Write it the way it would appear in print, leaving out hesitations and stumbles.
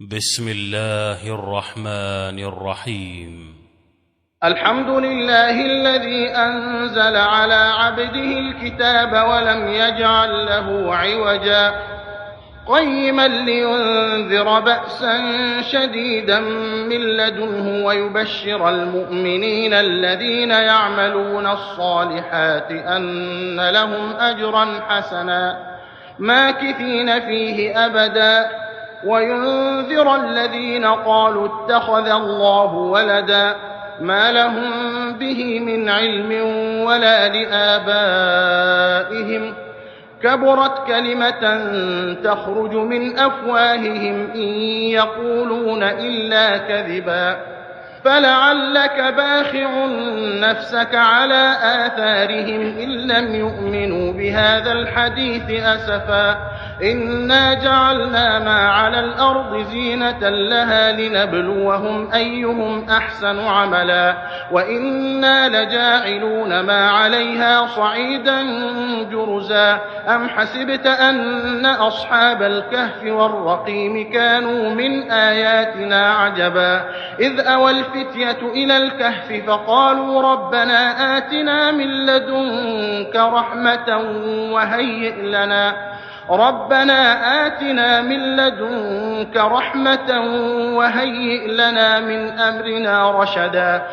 بسم الله الرحمن الرحيم. الحمد لله الذي أنزل على عبده الكتاب ولم يجعل له عوجا قيما لينذر بأسا شديدا من لدنه ويبشر المؤمنين الذين يعملون الصالحات أن لهم أجرا حسنا ماكثين فيه أبدا وينذر الذين قالوا اتخذ الله ولدا ما لهم به من علم ولا لآبائهم كبرت كلمة تخرج من أفواههم إن يقولون إلا كذبا فلعلك باخع نفسك على آثارهم إن لم يؤمنوا بهذا الحديث أسفا إنا جعلنا ما على الأرض زينة لها لنبلوهم أيهم أحسن عملا وإنا لجاعلون ما عليها صعيدا جرزا أم حسبت أن أصحاب الكهف والرقيم كانوا من آياتنا عجبا إذ أوى الفتية إلى الكهف فقالوا ربنا آتنا من لدنك رحمة وهيئ لنا من أمرنا رشدا